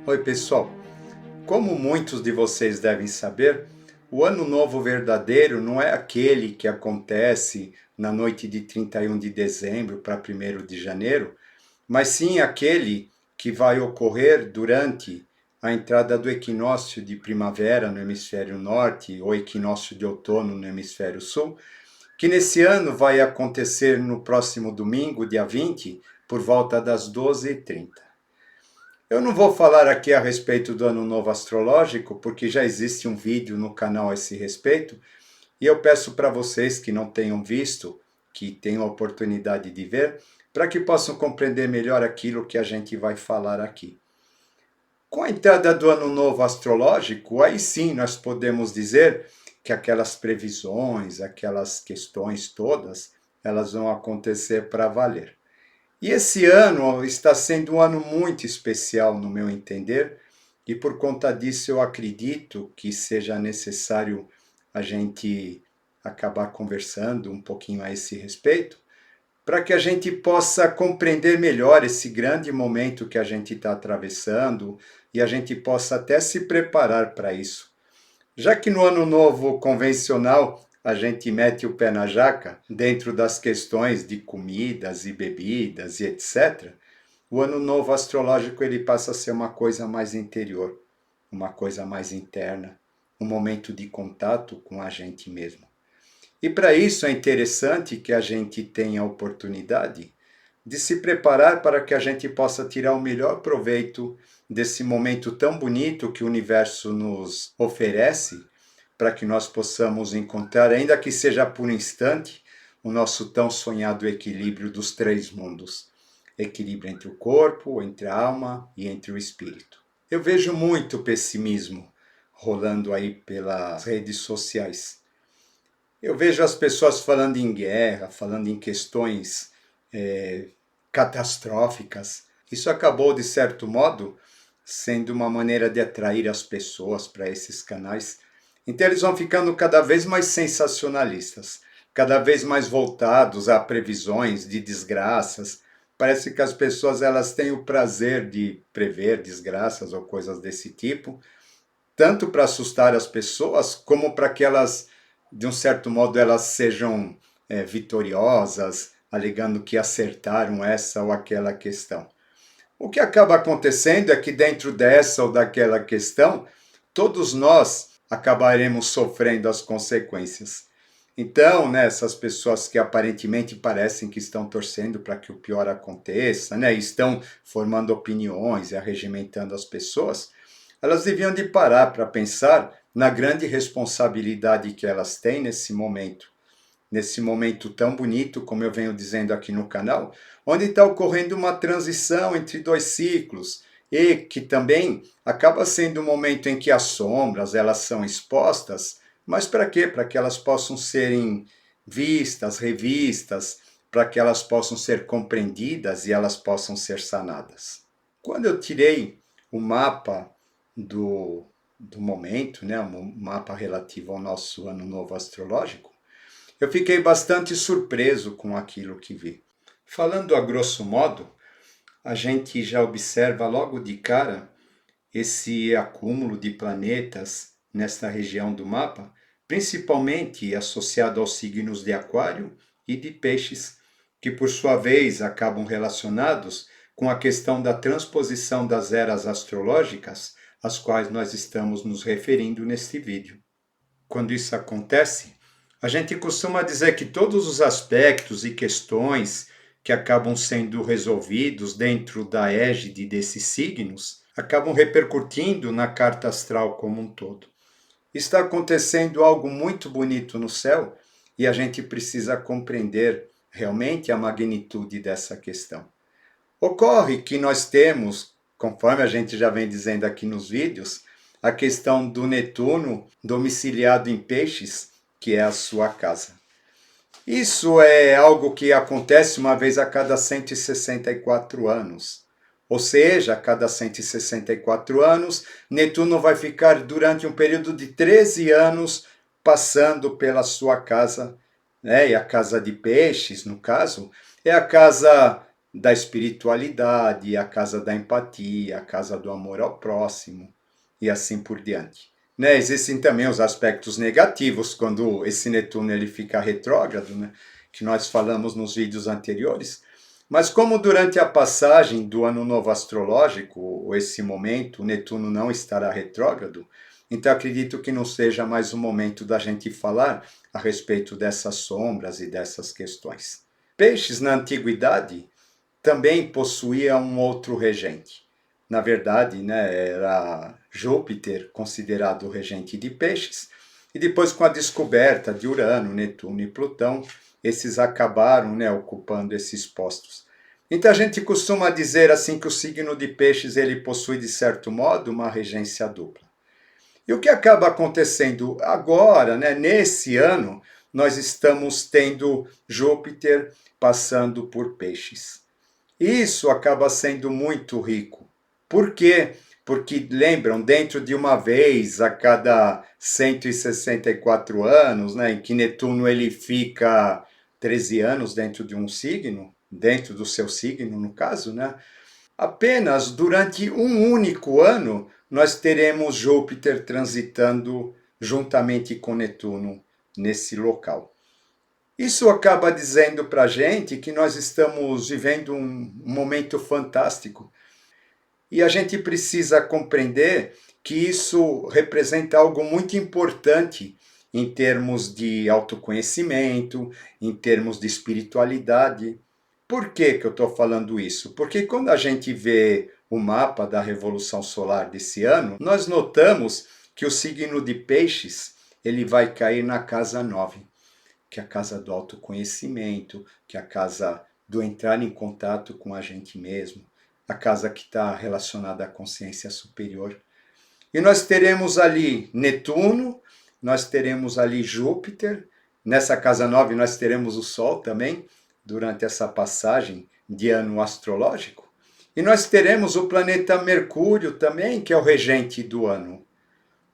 Oi, pessoal. Como muitos de vocês devem saber, o Ano Novo verdadeiro não é aquele que acontece na noite de 31 de dezembro para 1º de janeiro, mas sim aquele que vai ocorrer durante a entrada do equinócio de primavera no hemisfério norte ou equinócio de outono no hemisfério sul, que nesse ano vai acontecer no próximo domingo, dia 20, por volta das 12h30. Eu não vou falar aqui a respeito do Ano Novo Astrológico, porque já existe um vídeo no canal a esse respeito, e eu peço para vocês que não tenham visto, que tenham a oportunidade de ver, para que possam compreender melhor aquilo que a gente vai falar aqui. Com a entrada do Ano Novo Astrológico, aí sim nós podemos dizer que aquelas previsões, aquelas questões todas, elas vão acontecer para valer. E esse ano está sendo um ano muito especial, no meu entender, e por conta disso eu acredito que seja necessário a gente acabar conversando um pouquinho a esse respeito, para que a gente possa compreender melhor esse grande momento que a gente está atravessando e a gente possa até se preparar para isso. Já que no ano novo convencional a gente mete o pé na jaca dentro das questões de comidas e bebidas e etc., o ano novo astrológico ele passa a ser uma coisa mais interior, uma coisa mais interna, um momento de contato com a gente mesmo. E para isso é interessante que a gente tenha a oportunidade de se preparar para que a gente possa tirar o melhor proveito desse momento tão bonito que o universo nos oferece, para que nós possamos encontrar, ainda que seja por um instante, o nosso tão sonhado equilíbrio dos três mundos. Equilíbrio entre o corpo, entre a alma e entre o espírito. Eu vejo muito pessimismo rolando aí pelas redes sociais. Eu vejo as pessoas falando em guerra, falando em questões catastróficas. Isso acabou, de certo modo, sendo uma maneira de atrair as pessoas para esses canais. Então eles vão ficando cada vez mais sensacionalistas, cada vez mais voltados a previsões de desgraças. Parece que as pessoas elas têm o prazer de prever desgraças ou coisas desse tipo, tanto para assustar as pessoas, como para que elas, de um certo modo, elas sejam vitoriosas, alegando que acertaram essa ou aquela questão. O que acaba acontecendo é que dentro dessa ou daquela questão, todos nós acabaremos sofrendo as consequências. Então, né, essas pessoas que aparentemente parecem que estão torcendo para que o pior aconteça, né, estão formando opiniões e arregimentando as pessoas, elas deviam de parar para pensar na grande responsabilidade que elas têm nesse momento tão bonito, como eu venho dizendo aqui no canal, onde está ocorrendo uma transição entre dois ciclos, e que também acaba sendo um momento em que as sombras elas são expostas, mas para quê? Para que elas possam serem vistas, revistas, para que elas possam ser compreendidas e elas possam ser sanadas. Quando eu tirei o mapa do momento, né, um mapa relativo ao nosso ano novo astrológico, eu fiquei bastante surpreso com aquilo que vi. Falando a grosso modo, a gente já observa logo de cara esse acúmulo de planetas nesta região do mapa, principalmente associado aos signos de Aquário e de Peixes, que por sua vez acabam relacionados com a questão da transposição das eras astrológicas, às quais nós estamos nos referindo neste vídeo. Quando isso acontece, a gente costuma dizer que todos os aspectos e questões que acabam sendo resolvidos dentro da égide desses signos acabam repercutindo na carta astral como um todo. Está acontecendo algo muito bonito no céu e a gente precisa compreender realmente a magnitude dessa questão. Ocorre que nós temos, conforme a gente já vem dizendo aqui nos vídeos, a questão do Netuno domiciliado em Peixes, que é a sua casa. Isso é algo que acontece uma vez a cada 164 anos. Ou seja, a cada 164 anos, Netuno vai ficar durante um período de 13 anos passando pela sua casa, né? E a casa de Peixes, no caso, é a casa da espiritualidade, a casa da empatia, a casa do amor ao próximo e assim por diante. Né? Existem também os aspectos negativos quando esse Netuno ele fica retrógrado, né? Que nós falamos nos vídeos anteriores. Mas como durante a passagem do ano novo astrológico, ou esse momento, o Netuno não estará retrógrado, então acredito que não seja mais o momento da gente falar a respeito dessas sombras e dessas questões. Peixes, na antiguidade, também possuía um outro regente. Na verdade, né, era Júpiter considerado o regente de Peixes, e depois com a descoberta de Urano, Netuno e Plutão, esses acabaram, né, ocupando esses postos. Então a gente costuma dizer assim que o signo de Peixes ele possui de certo modo uma regência dupla. E o que acaba acontecendo agora, né, nesse ano, nós estamos tendo Júpiter passando por Peixes. Isso acaba sendo muito rico. Por quê? Porque, lembram, dentro de uma vez a cada 164 anos, né, em que Netuno ele fica 13 anos dentro de um signo, dentro do seu signo, no caso, né, apenas durante um único ano nós teremos Júpiter transitando juntamente com Netuno nesse local. Isso acaba dizendo para a gente que nós estamos vivendo um momento fantástico e a gente precisa compreender que isso representa algo muito importante em termos de autoconhecimento, em termos de espiritualidade. Por que que eu estou falando isso? Porque quando a gente vê o mapa da Revolução Solar desse ano, nós notamos que o signo de Peixes ele vai cair na casa 9, que é a casa do autoconhecimento, que é a casa do entrar em contato com a gente mesmo, a casa que está relacionada à consciência superior. E nós teremos ali Netuno, nós teremos ali Júpiter, nessa casa 9 nós teremos o Sol também, durante essa passagem de ano astrológico, e nós teremos o planeta Mercúrio também, que é o regente do ano.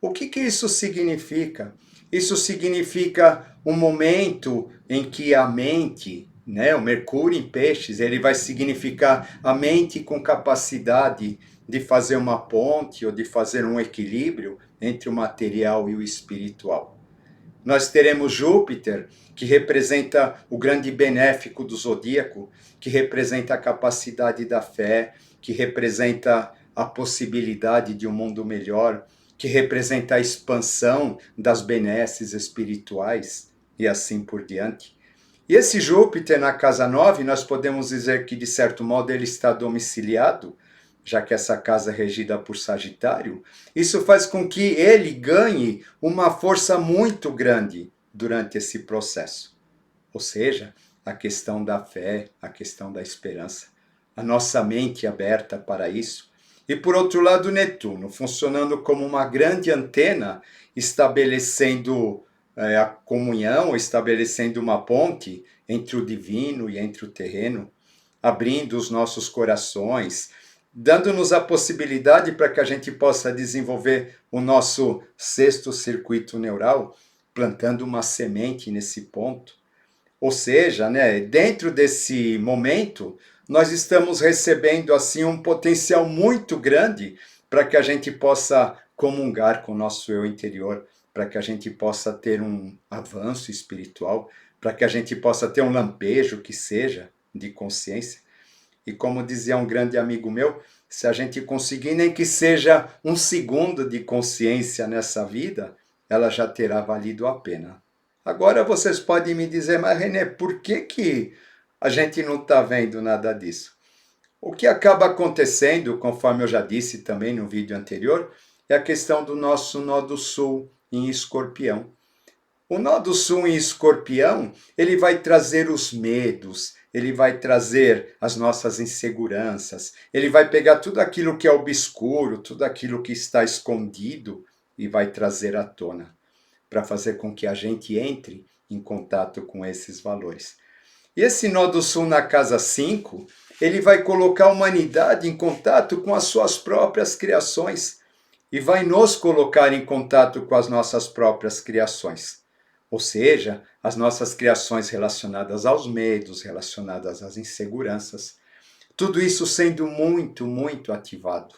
O que que isso significa? Isso significa um momento em que a mente, né, o Mercúrio em Peixes, ele vai significar a mente com capacidade de fazer uma ponte ou de fazer um equilíbrio entre o material e o espiritual. Nós teremos Júpiter, que representa o grande benéfico do zodíaco, que representa a capacidade da fé, que representa a possibilidade de um mundo melhor, que representa a expansão das benesses espirituais e assim por diante. E esse Júpiter na casa 9, nós podemos dizer que, de certo modo, ele está domiciliado, já que essa casa é regida por Sagitário. Isso faz com que ele ganhe uma força muito grande durante esse processo. Ou seja, a questão da fé, a questão da esperança, a nossa mente aberta para isso. E por outro lado, Netuno, funcionando como uma grande antena, estabelecendo a comunhão, estabelecendo uma ponte entre o divino e entre o terreno, abrindo os nossos corações, dando-nos a possibilidade para que a gente possa desenvolver o nosso sexto circuito neural, plantando uma semente nesse ponto. Ou seja, né, dentro desse momento, nós estamos recebendo assim um potencial muito grande para que a gente possa comungar com o nosso eu interior, para que a gente possa ter um avanço espiritual, para que a gente possa ter um lampejo que seja de consciência. E como dizia um grande amigo meu, se a gente conseguir nem que seja um segundo de consciência nessa vida, ela já terá valido a pena. Agora vocês podem me dizer, mas René, por que que a gente não está vendo nada disso? O que acaba acontecendo, conforme eu já disse também no vídeo anterior, é a questão do nosso nó do sul em Escorpião. O nó do sul em Escorpião, ele vai trazer os medos, ele vai trazer as nossas inseguranças, ele vai pegar tudo aquilo que é obscuro, tudo aquilo que está escondido e vai trazer à tona, para fazer com que a gente entre em contato com esses valores. E esse nó do sul na casa 5, ele vai colocar a humanidade em contato com as suas próprias criações e vai nos colocar em contato com as nossas próprias criações. Ou seja, as nossas criações relacionadas aos medos, relacionadas às inseguranças. tudo isso sendo muito, muito ativado.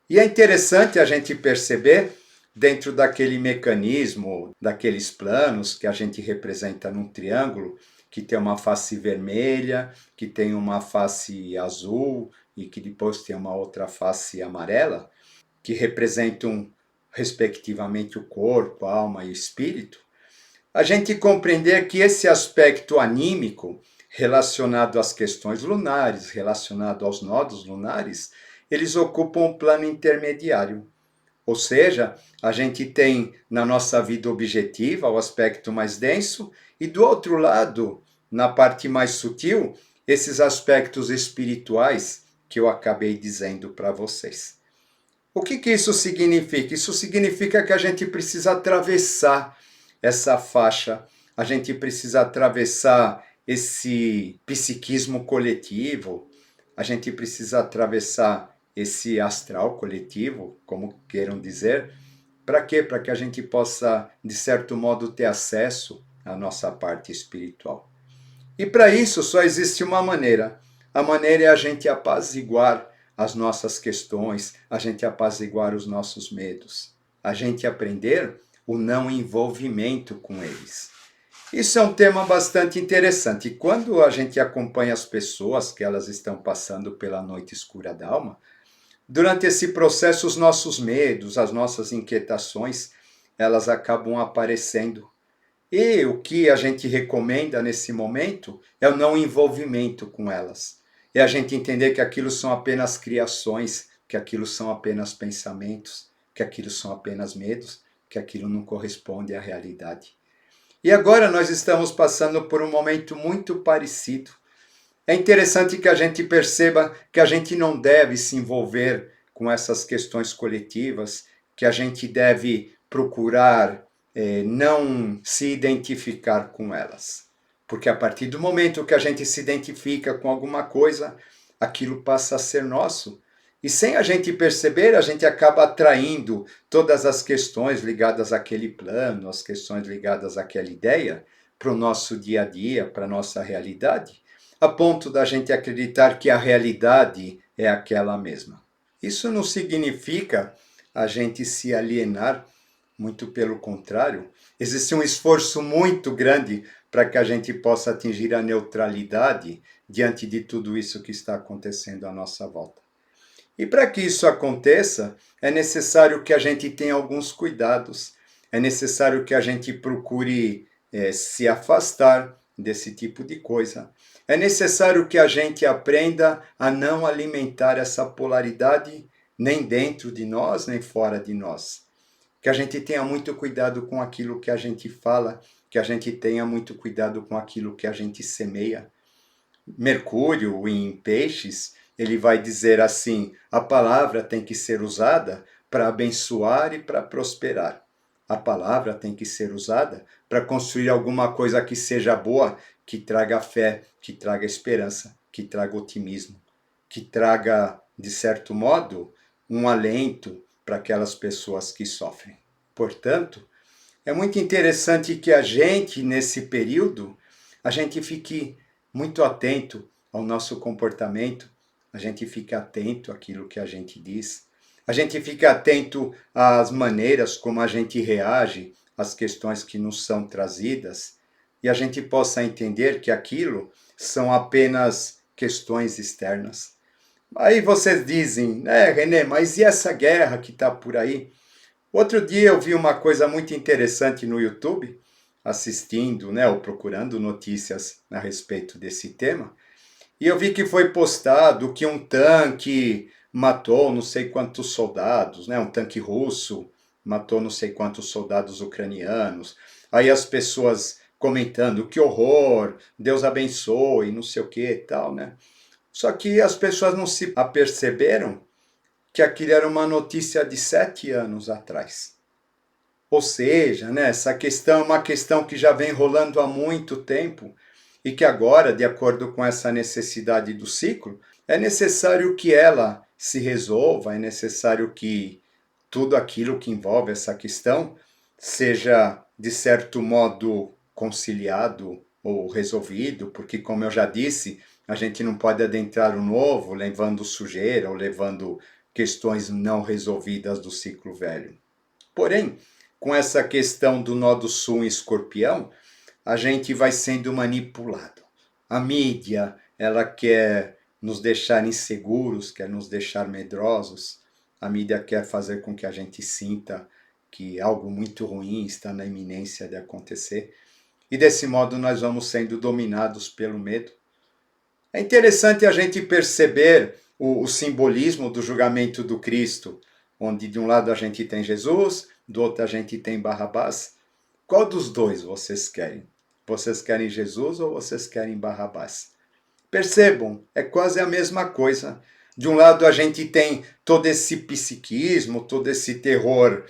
E é interessante a gente perceber, dentro daquele mecanismo, daqueles planos que a gente representa num triângulo, que tem uma face vermelha, que tem uma face azul e que depois tem uma outra face amarela, que representam respectivamente o corpo, a alma e o espírito, a gente compreender que esse aspecto anímico relacionado às questões lunares, relacionado aos nodos lunares, eles ocupam um plano intermediário. Ou seja, a gente tem na nossa vida objetiva o aspecto mais denso e do outro lado, na parte mais sutil, esses aspectos espirituais que eu acabei dizendo para vocês. O que isso significa? Isso significa que a gente precisa atravessar essa faixa, a gente precisa atravessar esse psiquismo coletivo, a gente precisa atravessar esse astral coletivo, como queiram dizer. Para quê? Para que a gente possa, de certo modo, ter acesso à nossa parte espiritual. E para isso só existe uma maneira. A maneira é a gente apaziguar as nossas questões, a gente apaziguar os nossos medos, a gente aprender o não envolvimento com eles. Isso é um tema bastante interessante. E quando a gente acompanha as pessoas que elas estão passando pela noite escura da alma, durante esse processo os nossos medos, as nossas inquietações, elas acabam aparecendo. E o que a gente recomenda nesse momento é o não envolvimento com elas. É a gente entender que aquilo são apenas criações, que aquilo são apenas pensamentos, que aquilo são apenas medos, que aquilo não corresponde à realidade. E agora nós estamos passando por um momento muito parecido. É interessante que a gente perceba que a gente não deve se envolver com essas questões coletivas, que a gente deve procurar não se identificar com elas. Porque a partir do momento que a gente se identifica com alguma coisa, aquilo passa a ser nosso. E sem a gente perceber, a gente acaba atraindo todas as questões ligadas àquele plano, as questões ligadas àquela ideia, para o nosso dia a dia, para a nossa realidade, a ponto da gente acreditar que a realidade é aquela mesma. Isso não significa a gente se alienar, muito pelo contrário, existe um esforço muito grande para que a gente possa atingir a neutralidade diante de tudo isso que está acontecendo à nossa volta. E para que isso aconteça, é necessário que a gente tenha alguns cuidados, é necessário que a gente procure se afastar desse tipo de coisa. É necessário que a gente aprenda a não alimentar essa polaridade nem dentro de nós, nem fora de nós. Que a gente tenha muito cuidado com aquilo que a gente fala, que a gente tenha muito cuidado com aquilo que a gente semeia. Mercúrio, em Peixes, ele vai dizer assim: a palavra tem que ser usada para abençoar e para prosperar. A palavra tem que ser usada para construir alguma coisa que seja boa, que traga fé, que traga esperança, que traga otimismo, que traga, de certo modo, um alento para aquelas pessoas que sofrem. Portanto, é muito interessante que a gente, nesse período, a gente fique muito atento ao nosso comportamento, a gente fique atento àquilo que a gente diz, a gente fique atento às maneiras como a gente reage às questões que nos são trazidas e a gente possa entender que aquilo são apenas questões externas. Aí vocês dizem, René, mas e essa guerra que está por aí? Outro dia eu vi uma coisa muito interessante no YouTube, assistindo, ou procurando notícias a respeito desse tema, e eu vi que foi postado que um tanque matou não sei quantos soldados, um tanque russo matou não sei quantos soldados ucranianos. Aí as pessoas comentando, que horror, Deus abençoe, não sei o que e tal, né? Só que as pessoas não se aperceberam que aquilo era uma notícia de 7 anos atrás. Ou seja, essa questão é uma questão que já vem rolando há muito tempo e que agora, de acordo com essa necessidade do ciclo, é necessário que ela se resolva, é necessário que tudo aquilo que envolve essa questão seja, de certo modo, conciliado ou resolvido, porque, como eu já disse, A gente não pode adentrar o novo levando sujeira ou levando questões não resolvidas do ciclo velho. Porém, com essa questão do nó do sul em Escorpião, a gente vai sendo manipulado. A mídia, ela quer nos deixar inseguros, quer nos deixar medrosos. A mídia quer fazer com que a gente sinta que algo muito ruim está na iminência de acontecer. E desse modo nós vamos sendo dominados pelo medo. É interessante a gente perceber o simbolismo do julgamento do Cristo, onde de um lado a gente tem Jesus, do outro a gente tem Barrabás. Qual dos dois vocês querem? Vocês querem Jesus ou vocês querem Barrabás? Percebam, é quase a mesma coisa. De um lado a gente tem todo esse psiquismo, todo esse terror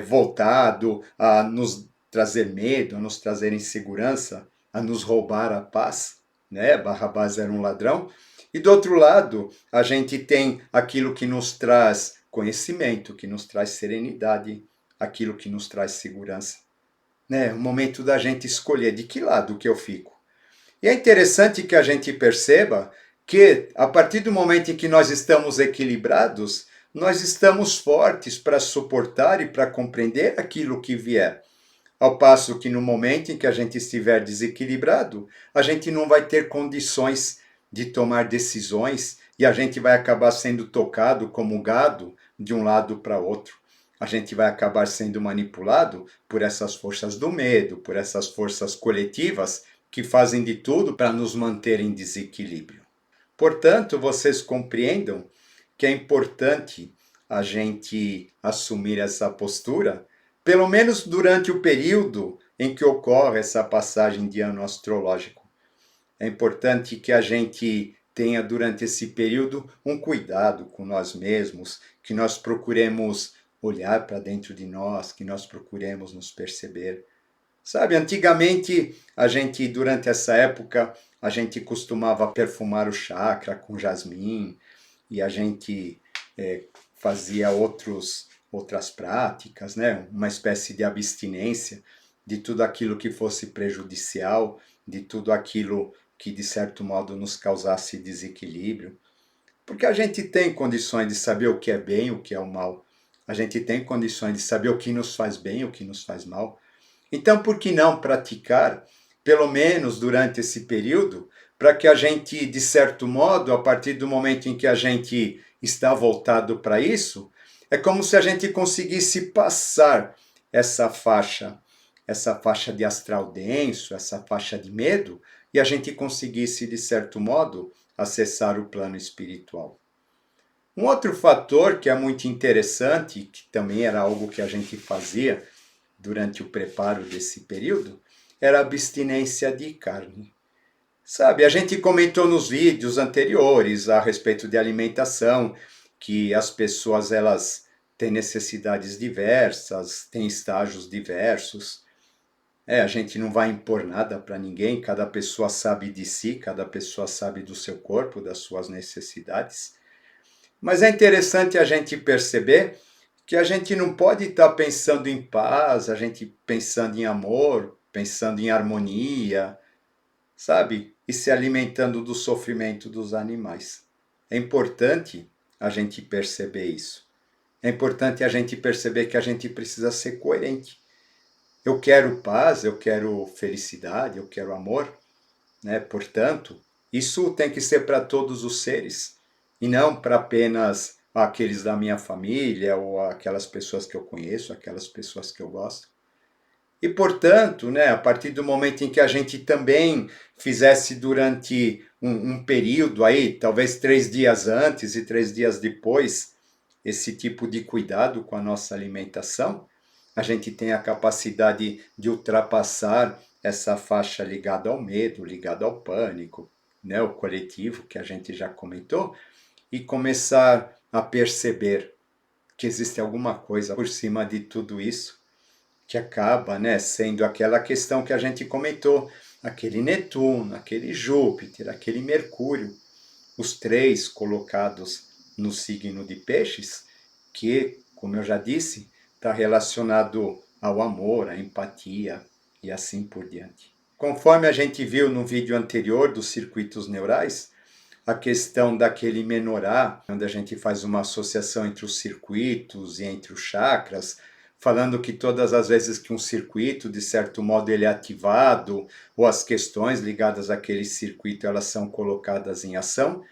voltado a nos trazer medo, a nos trazer insegurança, a nos roubar a paz, né? Barrabás era um ladrão. E do outro lado, a gente tem aquilo que nos traz conhecimento, que nos traz serenidade, aquilo que nos traz segurança. Né? O momento da gente escolher de que lado que eu fico. E é interessante que a gente perceba que, a partir do momento em que nós estamos equilibrados, nós estamos fortes para suportar e para compreender aquilo que vier. Ao passo que no momento em que a gente estiver desequilibrado, a gente não vai ter condições de tomar decisões e a gente vai acabar sendo tocado como gado de um lado para outro. A gente vai acabar sendo manipulado por essas forças do medo, por essas forças coletivas que fazem de tudo para nos manter em desequilíbrio. Portanto, vocês compreendam que é importante a gente assumir essa postura, pelo menos durante o período em que ocorre essa passagem de ano astrológico. É importante que a gente tenha durante esse período um cuidado com nós mesmos, que nós procuremos olhar para dentro de nós, que nós procuremos nos perceber. Sabe, antigamente, a gente, durante essa época, a gente costumava perfumar o chakra com jasmim e a gente fazia outras práticas, né? Uma espécie de abstinência de tudo aquilo que fosse prejudicial, de tudo aquilo que, de certo modo, nos causasse desequilíbrio. Porque a gente tem condições de saber o que é bem e o que é o mal. A gente tem condições de saber o que nos faz bem e o que nos faz mal. Então, por que não praticar, pelo menos durante esse período, para que a gente, de certo modo, a partir do momento em que a gente está voltado para isso, é como se a gente conseguisse passar essa faixa de astral denso, essa faixa de medo, e a gente conseguisse, de certo modo, acessar o plano espiritual. Um outro fator que é muito interessante, que também era algo que a gente fazia durante o preparo desse período, era a abstinência de carne. Sabe, a gente comentou nos vídeos anteriores a respeito de alimentação, que as pessoas elas têm necessidades diversas, têm estágios diversos. A gente não vai impor nada para ninguém, cada pessoa sabe de si, cada pessoa sabe do seu corpo, das suas necessidades. Mas é interessante a gente perceber que a gente não pode estar pensando em paz, a gente pensando em amor, pensando em harmonia, sabe? E se alimentando do sofrimento dos animais. É importante a gente perceber isso. É importante a gente perceber que a gente precisa ser coerente. Eu quero paz, eu quero felicidade, eu quero amor, né? Portanto, isso tem que ser para todos os seres e não para apenas aqueles da minha família ou aquelas pessoas que eu conheço, aquelas pessoas que eu gosto. E, portanto, né, a partir do momento em que a gente também fizesse durante um período aí, talvez 3 dias antes e 3 dias depois, esse tipo de cuidado com a nossa alimentação, a gente tem a capacidade de ultrapassar essa faixa ligada ao medo, ligada ao pânico, né, o coletivo que a gente já comentou, e começar a perceber que existe alguma coisa por cima de tudo isso que acaba, né, sendo aquela questão que a gente comentou, aquele Netuno, aquele Júpiter, aquele Mercúrio, os três colocados no signo de Peixes, que, como eu já disse, está relacionado ao amor, à empatia e assim por diante. Conforme a gente viu no vídeo anterior dos circuitos neurais, a questão daquele menorá, onde a gente faz uma associação entre os circuitos e entre os chakras, falando que todas as vezes que um circuito, de certo modo, ele é ativado, ou as questões ligadas àquele circuito, elas são colocadas em ação,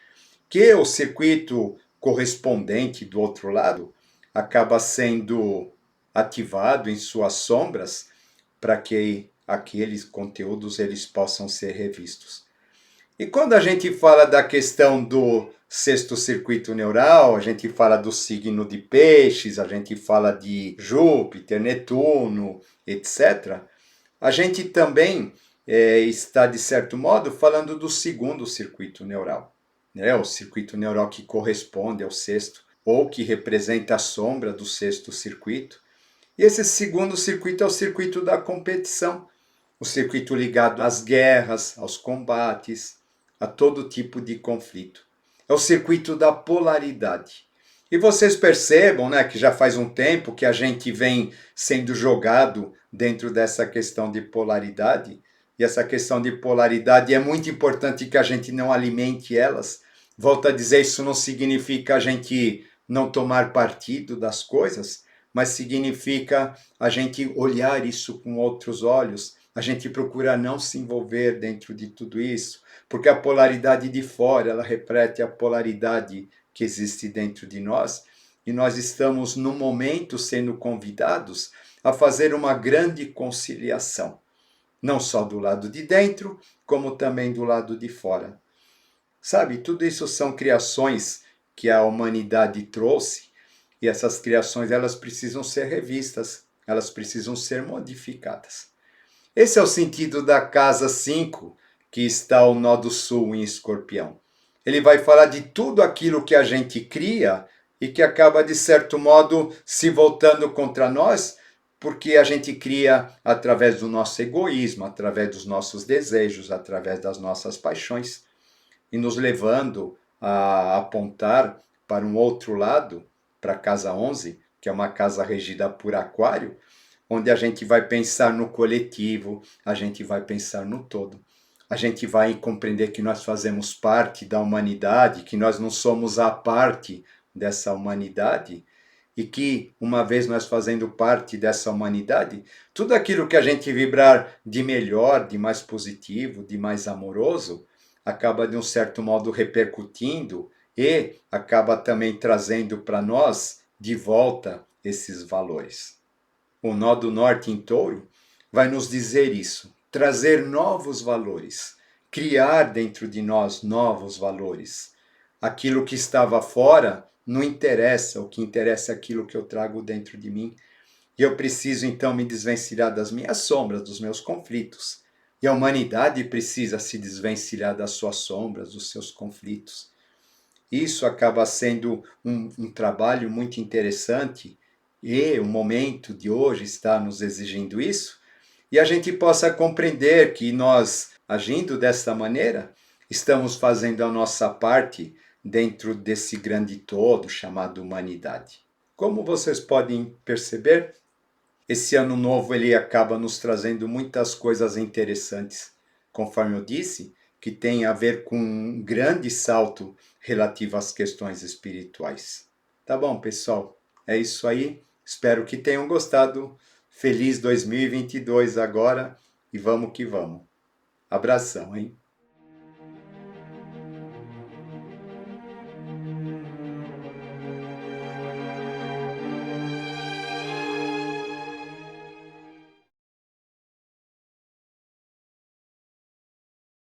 que o circuito correspondente do outro lado acaba sendo ativado em suas sombras para que aqueles conteúdos eles possam ser revistos. E quando a gente fala da questão do sexto circuito neural, a gente fala do signo de Peixes, a gente fala de Júpiter, Netuno, etc., a gente também está, de certo modo, falando do segundo circuito neural, né? O circuito neural que corresponde ao sexto, ou que representa a sombra do sexto circuito. E esse segundo circuito é o circuito da competição, o circuito ligado às guerras, aos combates, a todo tipo de conflito. É o circuito da polaridade. E vocês percebam, né, que já faz um tempo que a gente vem sendo jogado dentro dessa questão de polaridade, e essa questão de polaridade é muito importante que a gente não alimente elas. Volto a dizer, isso não significa a gente não tomar partido das coisas, mas significa a gente olhar isso com outros olhos, a gente procura não se envolver dentro de tudo isso, porque a polaridade de fora, ela reflete a polaridade que existe dentro de nós, e nós estamos, no momento, sendo convidados a fazer uma grande conciliação, não só do lado de dentro, como também do lado de fora. Sabe, tudo isso são criações que a humanidade trouxe, e essas criações elas precisam ser revistas, elas precisam ser modificadas. Esse é o sentido da casa 5, que está ao nó do sul em Escorpião. Ele vai falar de tudo aquilo que a gente cria e que acaba, de certo modo, se voltando contra nós, porque a gente cria através do nosso egoísmo, através dos nossos desejos, através das nossas paixões, e nos levando a apontar para um outro lado, para a casa 11, que é uma casa regida por Aquário, onde a gente vai pensar no coletivo, a gente vai pensar no todo. A gente vai compreender que nós fazemos parte da humanidade, que nós não somos a parte dessa humanidade, e que, uma vez nós fazendo parte dessa humanidade, tudo aquilo que a gente vibrar de melhor, de mais positivo, de mais amoroso, acaba de um certo modo repercutindo e acaba também trazendo para nós de volta esses valores. O nó do norte em Touro vai nos dizer isso, trazer novos valores, criar dentro de nós novos valores. Aquilo que estava fora não interessa, o que interessa é aquilo que eu trago dentro de mim. E eu preciso então me desvencilhar das minhas sombras, dos meus conflitos. E a humanidade precisa se desvencilhar das suas sombras, dos seus conflitos. Isso acaba sendo um trabalho muito interessante, e o momento de hoje está nos exigindo isso, e a gente possa compreender que nós, agindo desta maneira, estamos fazendo a nossa parte dentro desse grande todo chamado humanidade. Como vocês podem perceber, esse ano novo ele acaba nos trazendo muitas coisas interessantes, conforme eu disse, que tem a ver com um grande salto relativo às questões espirituais. Tá bom, pessoal? É isso aí. Espero que tenham gostado. Feliz 2022 agora e vamos que vamos. Abração, hein?